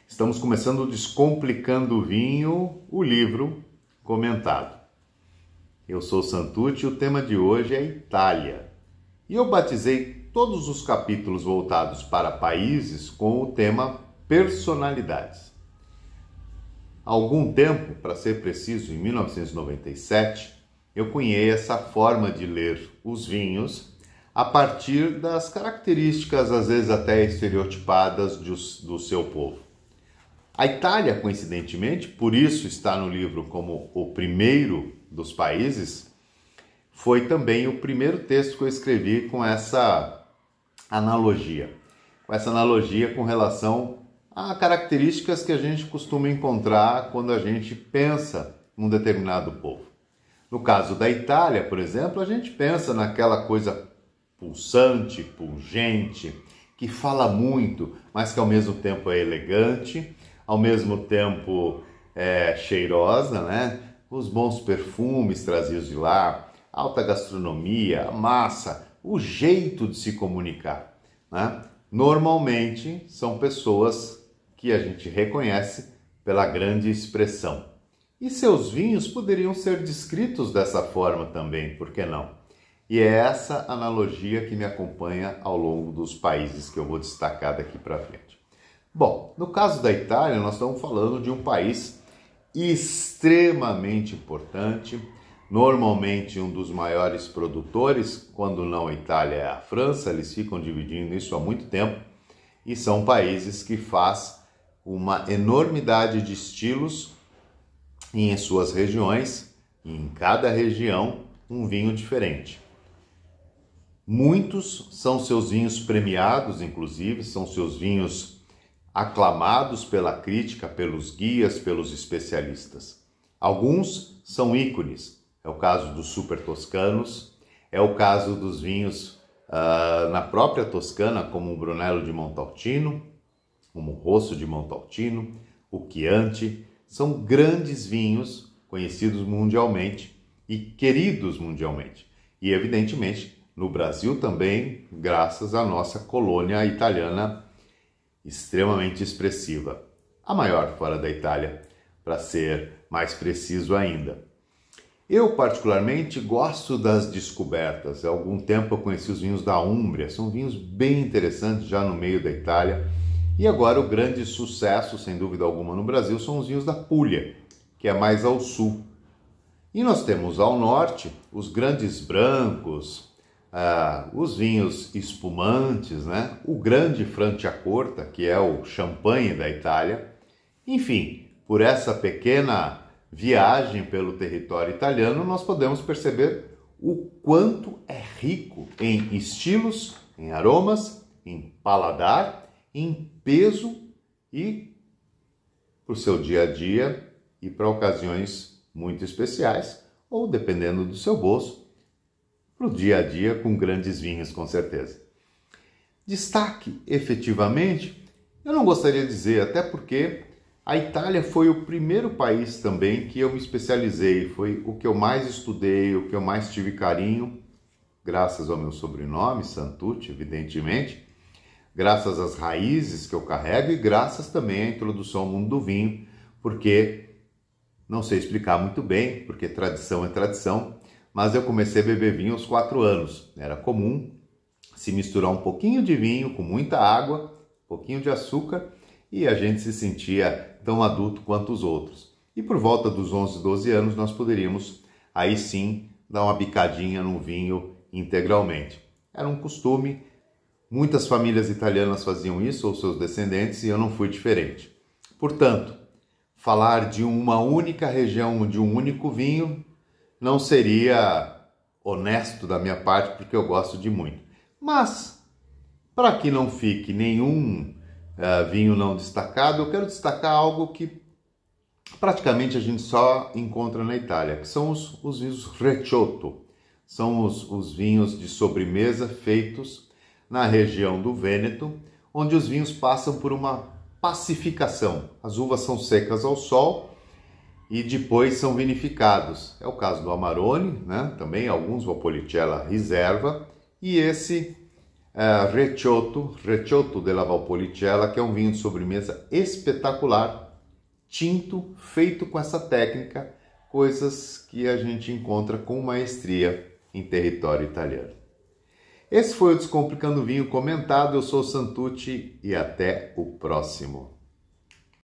Estamos começando o Descomplicando o Vinho, o livro comentado. Eu sou Santucci e o tema de hoje é Itália. E eu batizei todos os capítulos voltados para países com o tema personalidades. Há algum tempo, para ser preciso, em 1997, eu cunhei essa forma de ler os vinhos a partir das características, às vezes até estereotipadas, do seu povo. A Itália, coincidentemente, por isso está no livro como o primeiro dos países, foi também o primeiro texto que eu escrevi com essa analogia. Com relação a características que a gente costuma encontrar quando a gente pensa num determinado povo. No caso da Itália, por exemplo, a gente pensa naquela coisa pulsante, pungente, que fala muito, mas que ao mesmo tempo é elegante, ao mesmo tempo é cheirosa, né? Os bons perfumes trazidos de lá, alta gastronomia, a massa, o jeito de se comunicar, né? Normalmente são pessoas que a gente reconhece pela grande expressão. E seus vinhos poderiam ser descritos dessa forma também, por que não? E é essa analogia que me acompanha ao longo dos países que eu vou destacar daqui para frente. Bom, no caso da Itália, nós estamos falando de um país extremamente importante, normalmente um dos maiores produtores, quando não a Itália é a França, eles ficam dividindo isso há muito tempo, e são países que faz uma enormidade de estilos em suas regiões, e em cada região um vinho diferente. Muitos são seus vinhos premiados, inclusive, são seus vinhos aclamados pela crítica, pelos guias, pelos especialistas. Alguns são ícones, é o caso dos super toscanos, é o caso dos vinhos na própria Toscana, como o Brunello de Montalcino, como o Rosso de Montalcino, o Chianti, são grandes vinhos conhecidos mundialmente e queridos mundialmente. E, evidentemente, no Brasil também, graças à nossa colônia italiana extremamente expressiva. A maior fora da Itália, para ser mais preciso ainda. Eu, particularmente, gosto das descobertas. Há algum tempo eu conheci os vinhos da Úmbria, são vinhos bem interessantes já no meio da Itália. E agora o grande sucesso, sem dúvida alguma, no Brasil são os vinhos da Puglia, que é mais ao sul. E nós temos ao norte os grandes brancos, os vinhos espumantes, né? O grande Franciacorta, que é o champanhe da Itália. Enfim, por essa pequena viagem pelo território italiano, nós podemos perceber o quanto é rico em estilos, em aromas, em paladar, em peso e para o seu dia a dia e para ocasiões muito especiais, ou dependendo do seu bolso, para o dia a dia com grandes vinhos, com certeza. Destaque, efetivamente, eu não gostaria de dizer, até porque a Itália foi o primeiro país também que eu me especializei, foi o que eu mais estudei, o que eu mais tive carinho, graças ao meu sobrenome, Santucci, evidentemente, graças às raízes que eu carrego e graças também à introdução ao mundo do vinho, porque, não sei explicar muito bem, porque tradição é tradição, mas eu comecei a beber vinho aos 4 anos. Era comum se misturar um pouquinho de vinho com muita água, um pouquinho de açúcar, e a gente se sentia tão adulto quanto os outros. E por volta dos 11, 12 anos nós poderíamos, aí sim, dar uma bicadinha no vinho integralmente. Era um costume, muitas famílias italianas faziam isso, ou seus descendentes, e eu não fui diferente. Portanto, falar de uma única região, de um único vinho, não seria honesto da minha parte, porque eu gosto de muito. Mas, para que não fique nenhum vinho não destacado, eu quero destacar algo que praticamente a gente só encontra na Itália, que são os vinhos Recioto. São os vinhos de sobremesa feitos na região do Vêneto, onde os vinhos passam por uma pacificação. As uvas são secas ao sol e depois são vinificados. É o caso do Amarone, né? Também alguns Valpolicella Riserva, e esse Recioto della Valpolicella, que é um vinho de sobremesa espetacular, tinto, feito com essa técnica, coisas que a gente encontra com maestria em território italiano. Esse foi o Descomplicando Vinho comentado. Eu sou o Santucci e até o próximo.